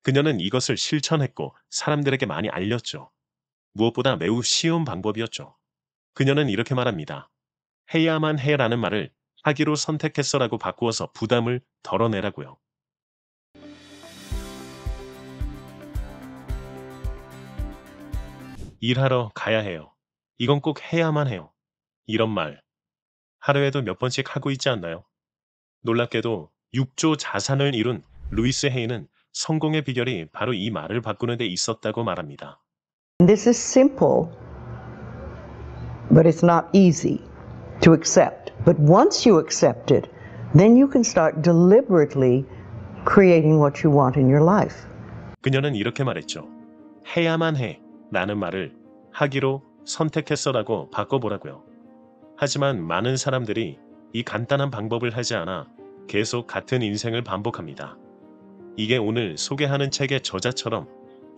그녀는 이것을 실천했고 사람들에게 많이 알렸죠. 무엇보다 매우 쉬운 방법이었죠. 그녀는 이렇게 말합니다. 해야만 해라는 말을 하기로 선택했어라고 바꾸어서 부담을 덜어내라고요. 일하러 가야 해요. 이건 꼭 해야만 해요. 이런 말 하루에도 몇 번씩 하고 있지 않나요? 놀랍게도 6조 자산을 이룬 루이스 헤이는 성공의 비결이 바로 이 말을 바꾸는 데 있었다고 말합니다. This is simple, but it's not easy to accept. But once you accept it, then you can start deliberately creating what you want in your life. 그녀는 이렇게 말했죠. 해야만 해 라는 말을 하기로 선택했어라고 바꿔보라고요. 하지만 많은 사람들이 이 간단한 방법을 하지 않아 계속 같은 인생을 반복합니다. 이게 오늘 소개하는 책의 저자처럼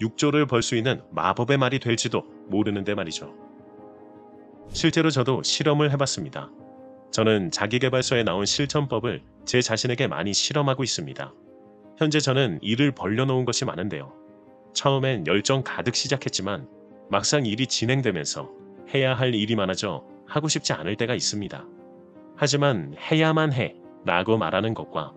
6조를 벌 수 있는 마법의 말이 될지도 모르는데 말이죠. 실제로 저도 실험을 해봤습니다. 저는 자기계발서에 나온 실천법을 제 자신에게 많이 실험하고 있습니다. 현재 저는 일을 벌려놓은 것이 많은데요. 처음엔 열정 가득 시작했지만 막상 일이 진행되면서 해야 할 일이 많아져 하고 싶지 않을 때가 있습니다. 하지만 해야만 해 라고 말하는 것과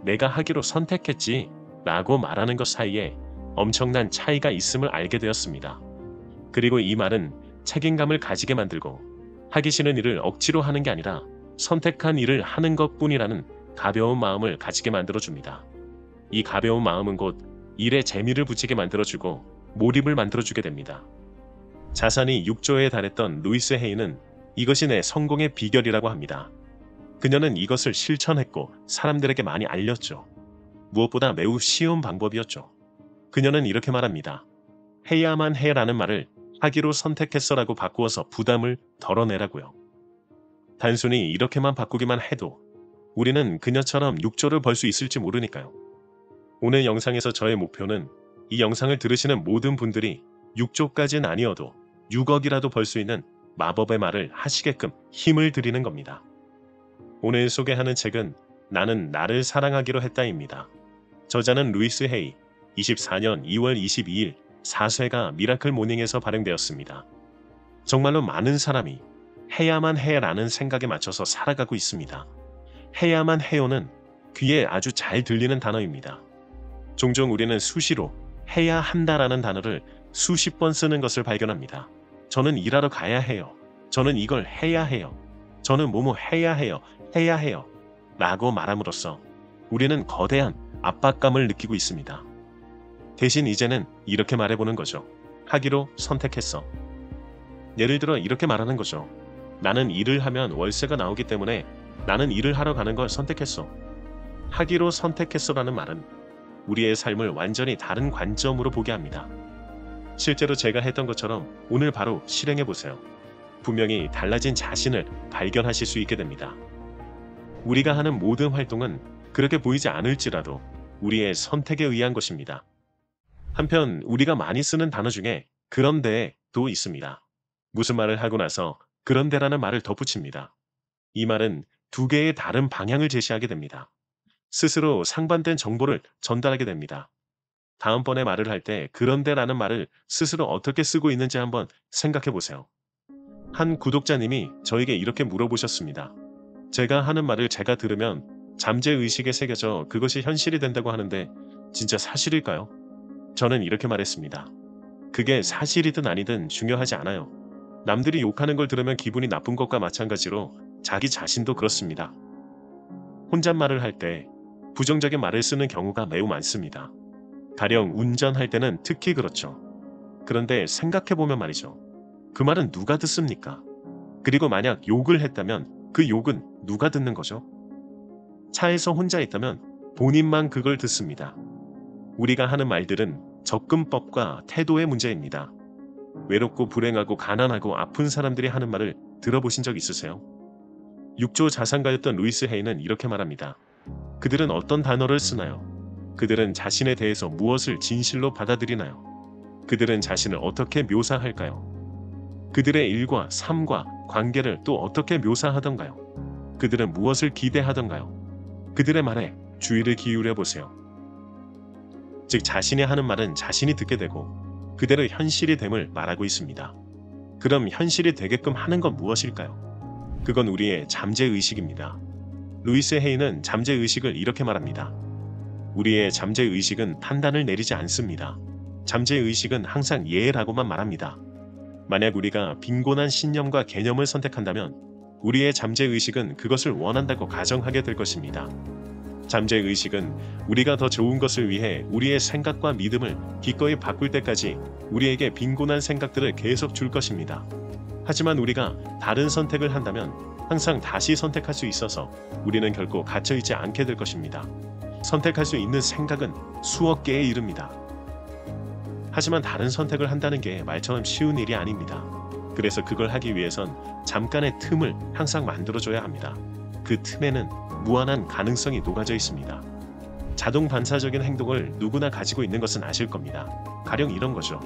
내가 하기로 선택했지 라고 말하는 것 사이에 엄청난 차이가 있음을 알게 되었습니다. 그리고 이 말은 책임감을 가지게 만들고 하기 싫은 일을 억지로 하는 게 아니라 선택한 일을 하는 것뿐이라는 가벼운 마음을 가지게 만들어줍니다. 이 가벼운 마음은 곧 일에 재미를 붙이게 만들어주고 몰입을 만들어주게 됩니다. 자산이 6조에 달했던 루이스 헤이는 이것이 내 성공의 비결이라고 합니다. 그녀는 이것을 실천했고 사람들에게 많이 알렸죠. 무엇보다 매우 쉬운 방법이었죠. 그녀는 이렇게 말합니다. 해야만 해라는 말을 하기로 선택했어라고 바꾸어서 부담을 덜어내라고요. 단순히 이렇게만 바꾸기만 해도 우리는 그녀처럼 6조를 벌 수 있을지 모르니까요. 오늘 영상에서 저의 목표는 이 영상을 들으시는 모든 분들이 6조까지는 아니어도 6억이라도 벌 수 있는 마법의 말을 하시게끔 힘을 드리는 겁니다. 오늘 소개하는 책은 나는 나를 사랑하기로 했다입니다. 저자는 루이스 헤이, 24년 2월 22일 4쇄가 미라클 모닝에서 발행되었습니다. 정말로 많은 사람이 해야만 해라는 생각에 맞춰서 살아가고 있습니다. 해야만 해요는 귀에 아주 잘 들리는 단어입니다. 종종 우리는 수시로 해야 한다라는 단어를 수십 번 쓰는 것을 발견합니다. 저는 일하러 가야 해요. 저는 이걸 해야 해요. 저는 뭐뭐 해야 해요. 해야 해요. 라고 말함으로써 우리는 거대한 압박감을 느끼고 있습니다. 대신 이제는 이렇게 말해보는 거죠. 하기로 선택했어. 예를 들어 이렇게 말하는 거죠. 나는 일을 하면 월세가 나오기 때문에 나는 일을 하러 가는 걸 선택했어. 하기로 선택했어라는 말은 우리의 삶을 완전히 다른 관점으로 보게 합니다. 실제로 제가 했던 것처럼 오늘 바로 실행해보세요. 분명히 달라진 자신을 발견하실 수 있게 됩니다. 우리가 하는 모든 활동은 그렇게 보이지 않을지라도 우리의 선택에 의한 것입니다. 한편 우리가 많이 쓰는 단어 중에 그런데도 있습니다. 무슨 말을 하고 나서 그런데라는 말을 덧붙입니다. 이 말은 두 개의 다른 방향을 제시하게 됩니다. 스스로 상반된 정보를 전달하게 됩니다. 다음번에 말을 할 때 그런데라는 말을 스스로 어떻게 쓰고 있는지 한번 생각해 보세요. 한 구독자님이 저에게 이렇게 물어보셨습니다. 제가 하는 말을 제가 들으면 잠재의식에 새겨져 그것이 현실이 된다고 하는데 진짜 사실일까요? 저는 이렇게 말했습니다. 그게 사실이든 아니든 중요하지 않아요. 남들이 욕하는 걸 들으면 기분이 나쁜 것과 마찬가지로 자기 자신도 그렇습니다. 혼잣말을 할 때 부정적인 말을 쓰는 경우가 매우 많습니다. 가령 운전할 때는 특히 그렇죠. 그런데 생각해보면 말이죠. 그 말은 누가 듣습니까? 그리고 만약 욕을 했다면 그 욕은 누가 듣는 거죠? 차에서 혼자 있다면 본인만 그걸 듣습니다. 우리가 하는 말들은 접근법과 태도의 문제입니다. 외롭고 불행하고 가난하고 아픈 사람들이 하는 말을 들어보신 적 있으세요? 6조 자산가였던 루이스 헤이는 이렇게 말합니다. 그들은 어떤 단어를 쓰나요? 그들은 자신에 대해서 무엇을 진실로 받아들이나요? 그들은 자신을 어떻게 묘사할까요? 그들의 일과 삶과 관계를 또 어떻게 묘사하던가요? 그들은 무엇을 기대하던가요? 그들의 말에 주의를 기울여 보세요. 즉 자신이 하는 말은 자신이 듣게 되고 그대로 현실이 됨을 말하고 있습니다. 그럼 현실이 되게끔 하는 건 무엇일까요? 그건 우리의 잠재의식입니다. 루이스 헤이는 잠재의식을 이렇게 말합니다. 우리의 잠재의식은 판단을 내리지 않습니다. 잠재의식은 항상 예라고만 말합니다. 만약 우리가 빈곤한 신념과 개념을 선택한다면 우리의 잠재의식은 그것을 원한다고 가정하게 될 것입니다. 잠재의식은 우리가 더 좋은 것을 위해 우리의 생각과 믿음을 기꺼이 바꿀 때까지 우리에게 빈곤한 생각들을 계속 줄 것입니다. 하지만 우리가 다른 선택을 한다면 항상 다시 선택할 수 있어서 우리는 결코 갇혀있지 않게 될 것입니다. 선택할 수 있는 생각은 수억 개에 이릅니다. 하지만 다른 선택을 한다는 게 말처럼 쉬운 일이 아닙니다. 그래서 그걸 하기 위해선 잠깐의 틈을 항상 만들어줘야 합니다. 그 틈에는 무한한 가능성이 녹아져 있습니다. 자동 반사적인 행동을 누구나 가지고 있는 것은 아실 겁니다. 가령 이런 거죠.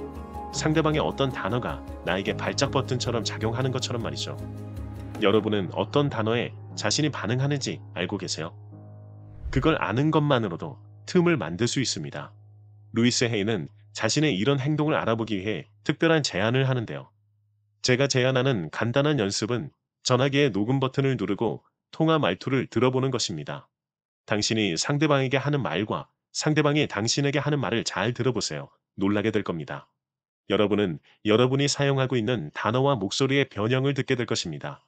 상대방의 어떤 단어가 나에게 발작 버튼처럼 작용하는 것처럼 말이죠. 여러분은 어떤 단어에 자신이 반응하는지 알고 계세요? 그걸 아는 것만으로도 틈을 만들 수 있습니다. 루이스 헤이는 자신의 이런 행동을 알아보기 위해 특별한 제안을 하는데요. 제가 제안하는 간단한 연습은 전화기의 녹음 버튼을 누르고 통화 말투를 들어보는 것입니다. 당신이 상대방에게 하는 말과 상대방이 당신에게 하는 말을 잘 들어보세요. 놀라게 될 겁니다. 여러분은 여러분이 사용하고 있는 단어와 목소리의 변형을 듣게 될 것입니다.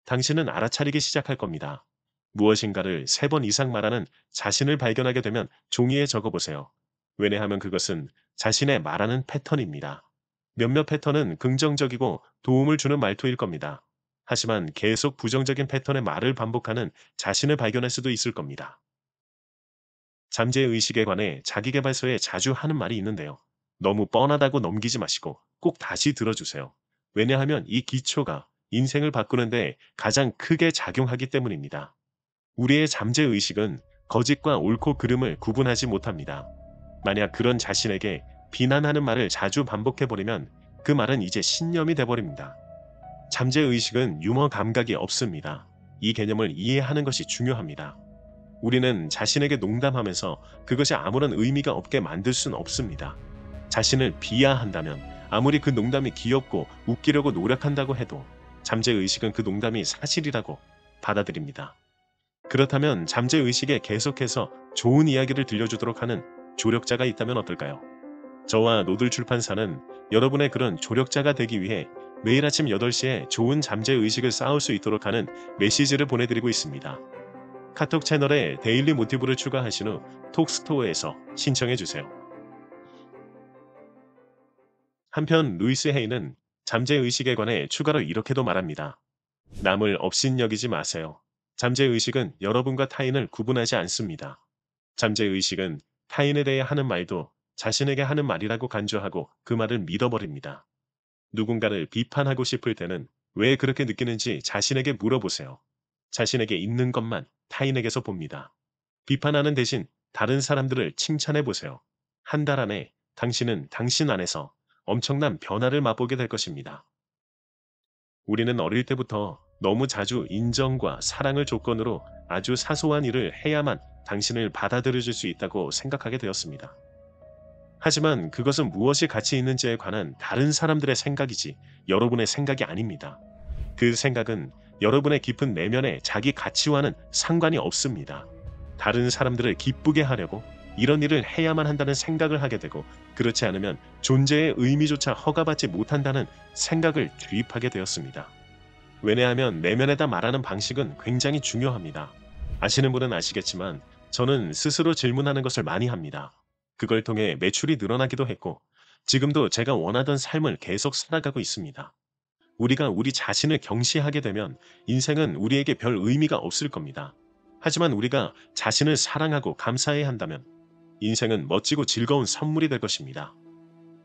당신은 알아차리기 시작할 겁니다. 무엇인가를 3번 이상 말하는 자신을 발견하게 되면 종이에 적어보세요. 왜냐하면 그것은 자신의 말하는 패턴입니다. 몇몇 패턴은 긍정적이고 도움을 주는 말투일 겁니다. 하지만 계속 부정적인 패턴의 말을 반복하는 자신을 발견할 수도 있을 겁니다. 잠재의식에 관해 자기계발서에 자주 하는 말이 있는데요. 너무 뻔하다고 넘기지 마시고 꼭 다시 들어주세요. 왜냐하면 이 기초가 인생을 바꾸는데 가장 크게 작용하기 때문입니다. 우리의 잠재의식은 거짓과 옳고 그름을 구분하지 못합니다. 만약 그런 자신에게 비난하는 말을 자주 반복해버리면 그 말은 이제 신념이 돼버립니다. 잠재의식은 유머 감각이 없습니다. 이 개념을 이해하는 것이 중요합니다. 우리는 자신에게 농담하면서 그것이 아무런 의미가 없게 만들 수는 없습니다. 자신을 비하한다면 아무리 그 농담이 귀엽고 웃기려고 노력한다고 해도 잠재의식은 그 농담이 사실이라고 받아들입니다. 그렇다면 잠재의식에 계속해서 좋은 이야기를 들려주도록 하는 조력자가 있다면 어떨까요? 저와 노들출판사는 여러분의 그런 조력자가 되기 위해 매일 아침 8시에 좋은 잠재의식을 쌓을 수 있도록 하는 메시지를 보내드리고 있습니다. 카톡 채널에 데일리 모티브를 추가하신 후 톡스토어에서 신청해주세요. 한편 루이스 헤이는 잠재의식에 관해 추가로 이렇게도 말합니다. 남을 업신여기지 마세요. 잠재의식은 여러분과 타인을 구분하지 않습니다. 잠재의식은 타인에 대해 하는 말도 자신에게 하는 말이라고 간주하고 그 말을 믿어버립니다. 누군가를 비판하고 싶을 때는 왜 그렇게 느끼는지 자신에게 물어보세요. 자신에게 있는 것만 타인에게서 봅니다. 비판하는 대신 다른 사람들을 칭찬해보세요. 한 달 안에 당신은 당신 안에서 엄청난 변화를 맛보게 될 것입니다. 우리는 어릴 때부터 너무 자주 인정과 사랑을 조건으로 아주 사소한 일을 해야만 당신을 받아들여줄 수 있다고 생각하게 되었습니다. 하지만 그것은 무엇이 가치 있는지에 관한 다른 사람들의 생각이지 여러분의 생각이 아닙니다. 그 생각은 여러분의 깊은 내면의 자기 가치와는 상관이 없습니다. 다른 사람들을 기쁘게 하려고 이런 일을 해야만 한다는 생각을 하게 되고 그렇지 않으면 존재의 의미조차 허가받지 못한다는 생각을 주입하게 되었습니다. 왜냐하면 내면에다 말하는 방식은 굉장히 중요합니다. 아시는 분은 아시겠지만 저는 스스로 질문하는 것을 많이 합니다. 그걸 통해 매출이 늘어나기도 했고 지금도 제가 원하던 삶을 계속 살아가고 있습니다. 우리가 우리 자신을 경시하게 되면 인생은 우리에게 별 의미가 없을 겁니다. 하지만 우리가 자신을 사랑하고 감사해야 한다면 인생은 멋지고 즐거운 선물이 될 것입니다.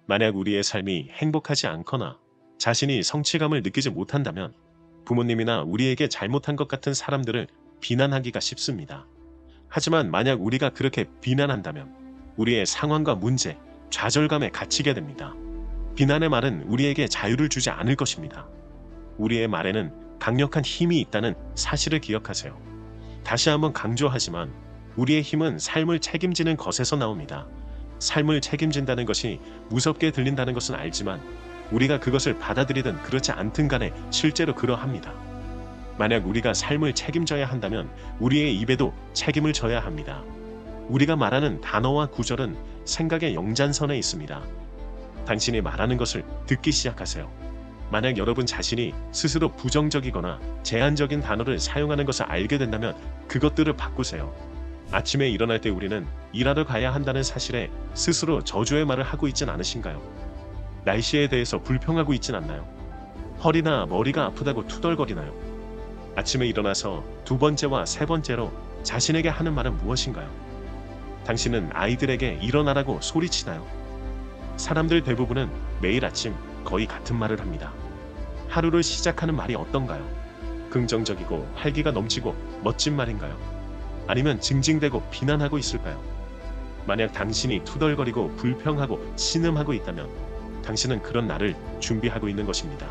만약 우리의 삶이 행복하지 않거나 자신이 성취감을 느끼지 못한다면 부모님이나 우리에게 잘못한 것 같은 사람들을 비난하기가 쉽습니다. 하지만 만약 우리가 그렇게 비난한다면 우리의 상황과 문제, 좌절감에 갇히게 됩니다. 비난의 말은 우리에게 자유를 주지 않을 것입니다. 우리의 말에는 강력한 힘이 있다는 사실을 기억하세요. 다시 한번 강조하지만 우리의 힘은 삶을 책임지는 것에서 나옵니다. 삶을 책임진다는 것이 무섭게 들린다는 것은 알지만 우리가 그것을 받아들이든 그렇지 않든 간에 실제로 그러합니다. 만약 우리가 삶을 책임져야 한다면 우리의 입에도 책임을 져야 합니다. 우리가 말하는 단어와 구절은 생각의 영잔선에 있습니다. 당신이 말하는 것을 듣기 시작하세요. 만약 여러분 자신이 스스로 부정적이거나 제한적인 단어를 사용하는 것을 알게 된다면 그것들을 바꾸세요. 아침에 일어날 때 우리는 일하러 가야 한다는 사실에 스스로 저주의 말을 하고 있진 않으신가요? 날씨에 대해서 불평하고 있진 않나요? 허리나 머리가 아프다고 투덜거리나요? 아침에 일어나서 두 번째와 세 번째로 자신에게 하는 말은 무엇인가요? 당신은 아이들에게 일어나라고 소리치나요? 사람들 대부분은 매일 아침 거의 같은 말을 합니다. 하루를 시작하는 말이 어떤가요? 긍정적이고 활기가 넘치고 멋진 말인가요? 아니면 징징대고 비난하고 있을까요? 만약 당신이 투덜거리고 불평하고 신음하고 있다면 당신은 그런 날을 준비하고 있는 것입니다.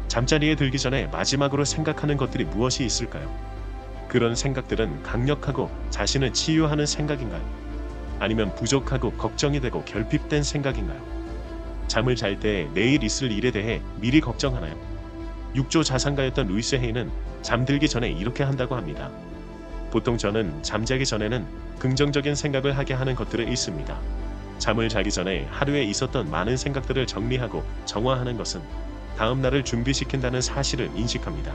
잠자리에 들기 전에 마지막으로 생각하는 것들이 무엇이 있을까요? 그런 생각들은 강력하고 자신을 치유하는 생각인가요? 아니면 부족하고 걱정이 되고 결핍된 생각인가요? 잠을 잘 때 내일 있을 일에 대해 미리 걱정하나요? 6조 자산가였던 루이스 헤이는 잠들기 전에 이렇게 한다고 합니다. 보통 저는 잠자기 전에는 긍정적인 생각을 하게 하는 것들을 읽습니다. 잠을 자기 전에 하루에 있었던 많은 생각들을 정리하고 정화하는 것은 다음 날을 준비시킨다는 사실을 인식합니다.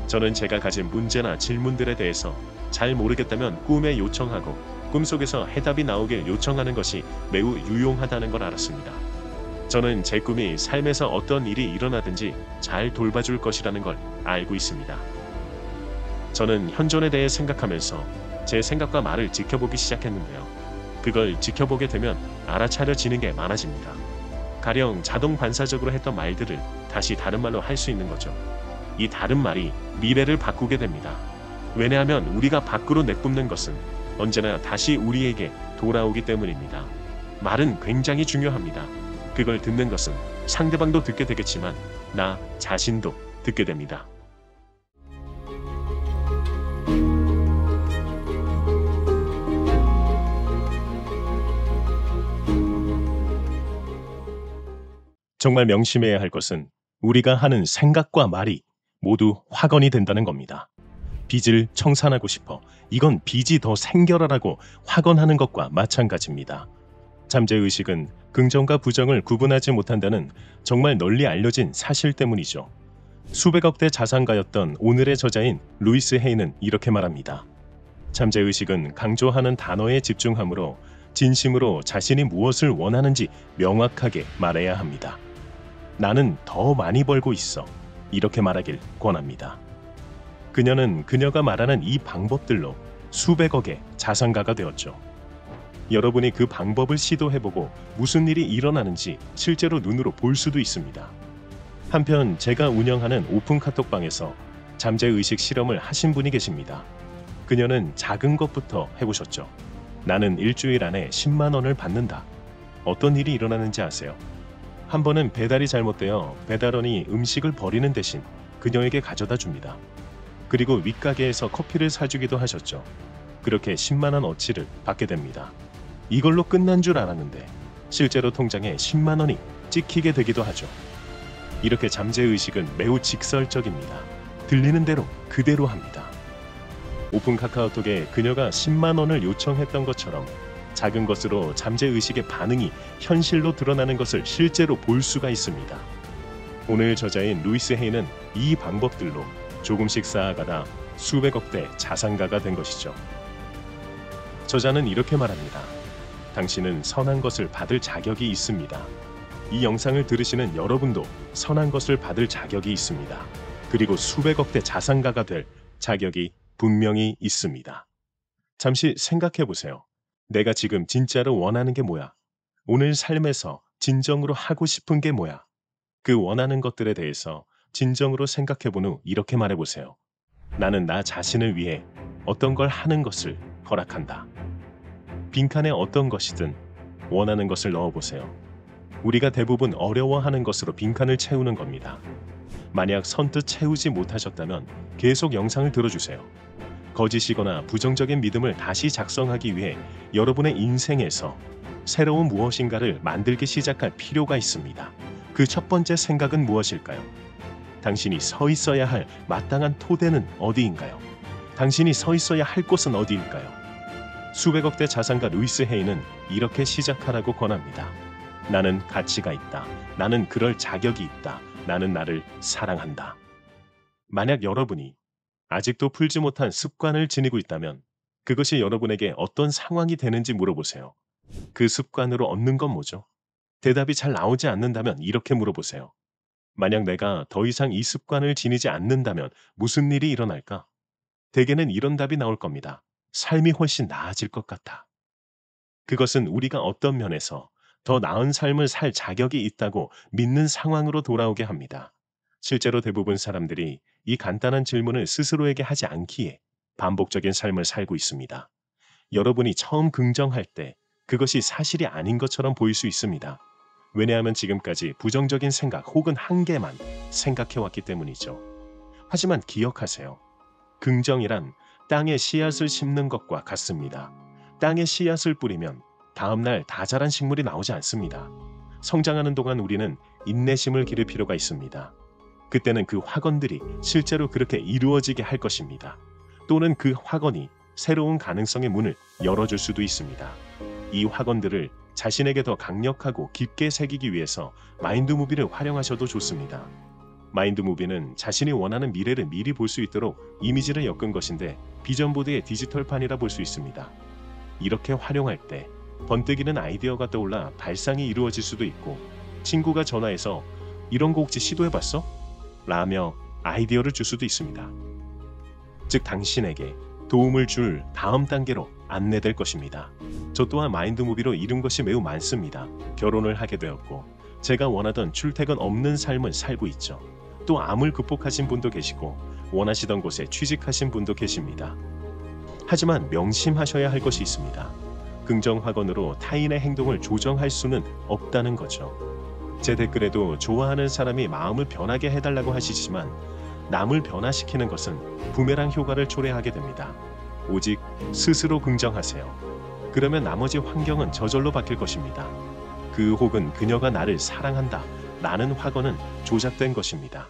저는 제가 가진 문제나 질문들에 대해서 잘 모르겠다면 꿈에 요청하고 꿈속에서 해답이 나오길 요청하는 것이 매우 유용하다는 걸 알았습니다. 저는 제 꿈이 삶에서 어떤 일이 일어나든지 잘 돌봐줄 것이라는 걸 알고 있습니다. 저는 현존에 대해 생각하면서 제 생각과 말을 지켜보기 시작했는데요. 그걸 지켜보게 되면 알아차려지는 게 많아집니다. 가령 자동 반사적으로 했던 말들을 다시 다른 말로 할 수 있는 거죠. 이 다른 말이 미래를 바꾸게 됩니다. 왜냐하면 우리가 밖으로 내뿜는 것은 언제나 다시 우리에게 돌아오기 때문입니다. 말은 굉장히 중요합니다. 그걸 듣는 것은 상대방도 듣게 되겠지만 나 자신도 듣게 됩니다. 정말 명심해야 할 것은 우리가 하는 생각과 말이 모두 화건이 된다는 겁니다. 빚을 청산하고 싶어 이건 빚이 더 생겨라라고 화건하는 것과 마찬가지입니다. 잠재의식은 긍정과 부정을 구분하지 못한다는 정말 널리 알려진 사실 때문이죠. 수백억 대 자산가였던 오늘의 저자인 루이스 헤이는 이렇게 말합니다. 잠재의식은 강조하는 단어에 집중하므로 진심으로 자신이 무엇을 원하는지 명확하게 말해야 합니다. 나는 더 많이 벌고 있어. 이렇게 말하길 권합니다. 그녀는 그녀가 말하는 이 방법들로 수백억의 자산가가 되었죠. 여러분이 그 방법을 시도해보고 무슨 일이 일어나는지 실제로 눈으로 볼 수도 있습니다. 한편 제가 운영하는 오픈 카톡방에서 잠재의식 실험을 하신 분이 계십니다. 그녀는 작은 것부터 해보셨죠. 나는 일주일 안에 10만 원을 받는다. 어떤 일이 일어나는지 아세요? 한 번은 배달이 잘못되어 배달원이 음식을 버리는 대신 그녀에게 가져다 줍니다. 그리고 윗가게에서 커피를 사주기도 하셨죠. 그렇게 10만 원 어치를 받게 됩니다. 이걸로 끝난 줄 알았는데 실제로 통장에 10만 원이 찍히게 되기도 하죠. 이렇게 잠재의식은 매우 직설적입니다. 들리는 대로 그대로 합니다. 오픈 카카오톡에 그녀가 10만 원을 요청했던 것처럼 작은 것으로 잠재의식의 반응이 현실로 드러나는 것을 실제로 볼 수가 있습니다. 오늘 저자인 루이스 헤이는 이 방법들로 조금씩 쌓아가다 수백억 대 자산가가 된 것이죠. 저자는 이렇게 말합니다. 당신은 선한 것을 받을 자격이 있습니다. 이 영상을 들으시는 여러분도 선한 것을 받을 자격이 있습니다. 그리고 수백억 대 자산가가 될 자격이 분명히 있습니다. 잠시 생각해 보세요. 내가 지금 진짜로 원하는 게 뭐야? 오늘 삶에서 진정으로 하고 싶은 게 뭐야? 그 원하는 것들에 대해서 진정으로 생각해 본 후 이렇게 말해 보세요. 나는 나 자신을 위해 어떤 걸 하는 것을 허락한다. 빈칸에 어떤 것이든 원하는 것을 넣어보세요. 우리가 대부분 어려워하는 것으로 빈칸을 채우는 겁니다. 만약 선뜻 채우지 못하셨다면 계속 영상을 들어주세요. 거짓이거나 부정적인 믿음을 다시 작성하기 위해 여러분의 인생에서 새로운 무엇인가를 만들기 시작할 필요가 있습니다. 그 첫 번째 생각은 무엇일까요? 당신이 서 있어야 할 마땅한 토대는 어디인가요? 당신이 서 있어야 할 곳은 어디일까요? 수백억대 자산가 루이스 헤이는 이렇게 시작하라고 권합니다. 나는 가치가 있다. 나는 그럴 자격이 있다. 나는 나를 사랑한다. 만약 여러분이 아직도 풀지 못한 습관을 지니고 있다면 그것이 여러분에게 어떤 상황이 되는지 물어보세요. 그 습관으로 얻는 건 뭐죠? 대답이 잘 나오지 않는다면 이렇게 물어보세요. 만약 내가 더 이상 이 습관을 지니지 않는다면 무슨 일이 일어날까? 대개는 이런 답이 나올 겁니다. 삶이 훨씬 나아질 것 같아. 그것은 우리가 어떤 면에서 더 나은 삶을 살 자격이 있다고 믿는 상황으로 돌아오게 합니다. 실제로 대부분 사람들이 이 간단한 질문을 스스로에게 하지 않기에 반복적인 삶을 살고 있습니다. 여러분이 처음 긍정할 때 그것이 사실이 아닌 것처럼 보일 수 있습니다. 왜냐하면 지금까지 부정적인 생각 혹은 한계만 생각해왔기 때문이죠. 하지만 기억하세요. 긍정이란 땅에 씨앗을 심는 것과 같습니다. 땅에 씨앗을 뿌리면 다음날 다 자란 식물이 나오지 않습니다. 성장하는 동안 우리는 인내심을 기를 필요가 있습니다. 그때는 그 확언들이 실제로 그렇게 이루어지게 할 것입니다. 또는 그 확언이 새로운 가능성의 문을 열어줄 수도 있습니다. 이 확언들을 자신에게 더 강력하고 깊게 새기기 위해서 마인드무비를 활용하셔도 좋습니다. 마인드무비는 자신이 원하는 미래를 미리 볼 수 있도록 이미지를 엮은 것인데 비전보드의 디지털판이라 볼 수 있습니다. 이렇게 활용할 때 번뜩이는 아이디어가 떠올라 발상이 이루어질 수도 있고 친구가 전화해서 이런 거 혹시 시도해봤어? 라며 아이디어를 줄 수도 있습니다. 즉 당신에게 도움을 줄 다음 단계로 안내될 것입니다. 저 또한 마인드무비로 이룬 것이 매우 많습니다. 결혼을 하게 되었고 제가 원하던 출퇴근 없는 삶을 살고 있죠. 또 암을 극복하신 분도 계시고 원하시던 곳에 취직하신 분도 계십니다. 하지만 명심하셔야 할 것이 있습니다. 긍정 확언으로 타인의 행동을 조정할 수는 없다는 거죠. 제 댓글에도 좋아하는 사람이 마음을 변하게 해달라고 하시지만 남을 변화시키는 것은 부메랑 효과를 초래하게 됩니다. 오직 스스로 긍정하세요. 그러면 나머지 환경은 저절로 바뀔 것입니다. 그 혹은 그녀가 나를 사랑한다 라는 확언은 조작된 것입니다.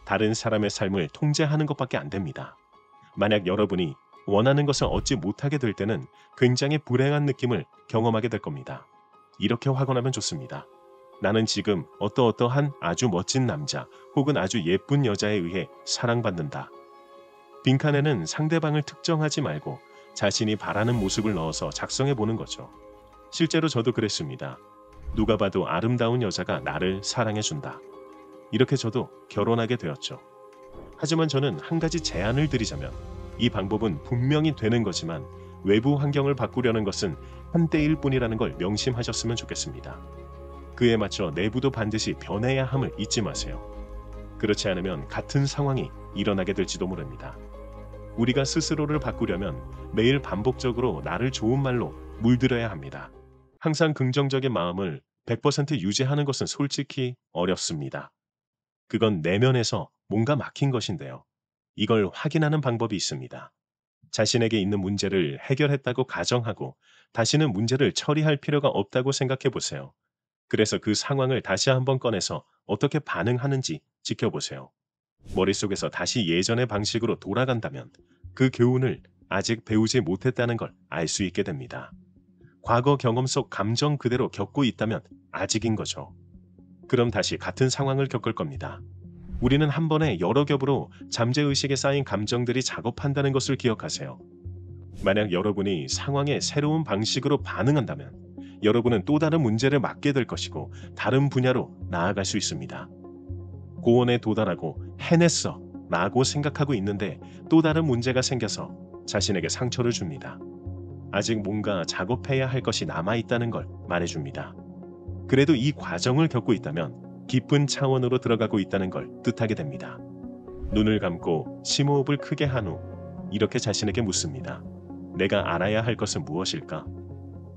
다른 사람의 삶을 통제하는 것밖에 안 됩니다. 만약 여러분이 원하는 것을 얻지 못하게 될 때는 굉장히 불행한 느낌을 경험하게 될 겁니다. 이렇게 확언하면 좋습니다. 나는 지금 어떠어떠한 아주 멋진 남자 혹은 아주 예쁜 여자에 의해 사랑받는다. 빈칸에는 상대방을 특정하지 말고 자신이 바라는 모습을 넣어서 작성해 보는 거죠. 실제로 저도 그랬습니다. 누가 봐도 아름다운 여자가 나를 사랑해준다. 이렇게 저도 결혼하게 되었죠. 하지만 저는 한 가지 제안을 드리자면 이 방법은 분명히 되는 거지만 외부 환경을 바꾸려는 것은 한때일 뿐이라는 걸 명심하셨으면 좋겠습니다. 그에 맞춰 내부도 반드시 변해야 함을 잊지 마세요. 그렇지 않으면 같은 상황이 일어나게 될지도 모릅니다. 우리가 스스로를 바꾸려면 매일 반복적으로 나를 좋은 말로 물들여야 합니다. 항상 긍정적인 마음을 100% 유지하는 것은 솔직히 어렵습니다. 그건 내면에서 뭔가 막힌 것인데요. 이걸 확인하는 방법이 있습니다. 자신에게 있는 문제를 해결했다고 가정하고 다시는 문제를 처리할 필요가 없다고 생각해 보세요. 그래서 그 상황을 다시 한번 꺼내서 어떻게 반응하는지 지켜보세요. 머릿속에서 다시 예전의 방식으로 돌아간다면 그 교훈을 아직 배우지 못했다는 걸 알 수 있게 됩니다. 과거 경험 속 감정 그대로 겪고 있다면 아직인 거죠. 그럼 다시 같은 상황을 겪을 겁니다. 우리는 한 번에 여러 겹으로 잠재의식에 쌓인 감정들이 작업한다는 것을 기억하세요. 만약 여러분이 상황에 새로운 방식으로 반응한다면 여러분은 또 다른 문제를 맞게 될 것이고 다른 분야로 나아갈 수 있습니다. 고원에 도달하고 해냈어 라고 생각하고 있는데 또 다른 문제가 생겨서 자신에게 상처를 줍니다. 아직 뭔가 작업해야 할 것이 남아있다는 걸 말해줍니다. 그래도 이 과정을 겪고 있다면 깊은 차원으로 들어가고 있다는 걸 뜻하게 됩니다. 눈을 감고 심호흡을 크게 한 후 이렇게 자신에게 묻습니다. 내가 알아야 할 것은 무엇일까?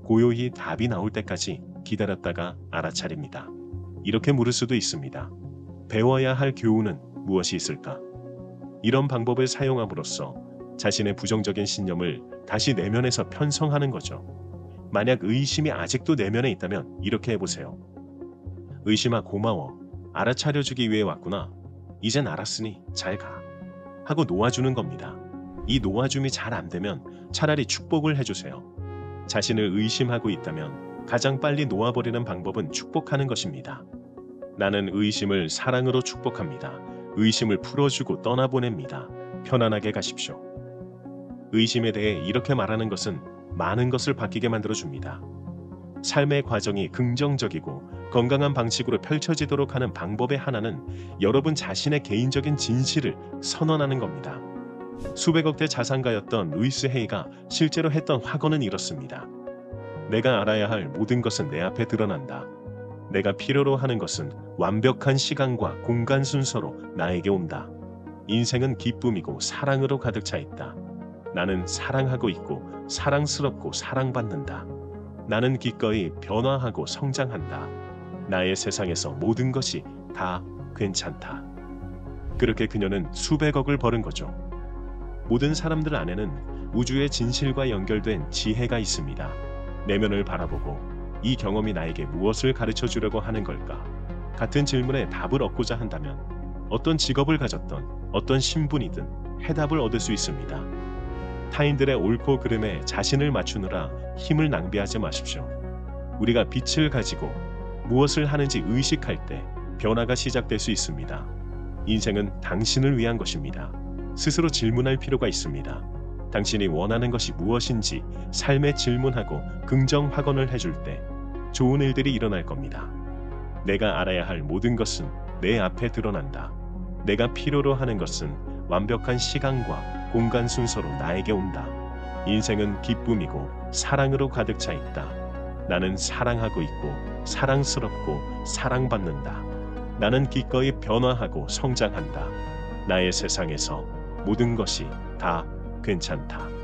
고요히 답이 나올 때까지 기다렸다가 알아차립니다. 이렇게 물을 수도 있습니다. 배워야 할 교훈은 무엇이 있을까? 이런 방법을 사용함으로써 자신의 부정적인 신념을 다시 내면에서 편성하는 거죠. 만약 의심이 아직도 내면에 있다면 이렇게 해보세요. 의심아, 고마워. 알아차려주기 위해 왔구나. 이젠 알았으니 잘 가. 하고 놓아주는 겁니다. 이 놓아줌이 잘 안 되면 차라리 축복을 해주세요. 자신을 의심하고 있다면 가장 빨리 놓아버리는 방법은 축복하는 것입니다. 나는 의심을 사랑으로 축복합니다. 의심을 풀어주고 떠나보냅니다. 편안하게 가십시오. 의심에 대해 이렇게 말하는 것은 많은 것을 바뀌게 만들어줍니다. 삶의 과정이 긍정적이고 건강한 방식으로 펼쳐지도록 하는 방법의 하나는 여러분 자신의 개인적인 진실을 선언하는 겁니다. 수백억 대 자산가였던 루이스 헤이가 실제로 했던 확언은 이렇습니다. 내가 알아야 할 모든 것은 내 앞에 드러난다. 내가 필요로 하는 것은 완벽한 시간과 공간 순서로 나에게 온다. 인생은 기쁨이고 사랑으로 가득 차 있다. 나는 사랑하고 있고 사랑스럽고 사랑받는다. 나는 기꺼이 변화하고 성장한다. 나의 세상에서 모든 것이 다 괜찮다. 그렇게 그녀는 수백억을 버는 거죠. 모든 사람들 안에는 우주의 진실과 연결된 지혜가 있습니다. 내면을 바라보고 이 경험이 나에게 무엇을 가르쳐 주려고 하는 걸까? 같은 질문에 답을 얻고자 한다면 어떤 직업을 가졌던 어떤 신분이든 해답을 얻을 수 있습니다. 타인들의 옳고 그름에 자신을 맞추느라 힘을 낭비하지 마십시오. 우리가 빛을 가지고 무엇을 하는지 의식할 때 변화가 시작될 수 있습니다. 인생은 당신을 위한 것입니다. 스스로 질문할 필요가 있습니다. 당신이 원하는 것이 무엇인지 삶에 질문하고 긍정 확언을 해줄 때 좋은 일들이 일어날 겁니다. 내가 알아야 할 모든 것은 내 앞에 드러난다. 내가 필요로 하는 것은 완벽한 시간과 공간 순서로 나에게 온다. 인생은 기쁨이고 사랑으로 가득 차 있다. 나는 사랑하고 있고 사랑스럽고 사랑받는다. 나는 기꺼이 변화하고 성장한다. 나의 세상에서 모든 것이 다 괜찮다.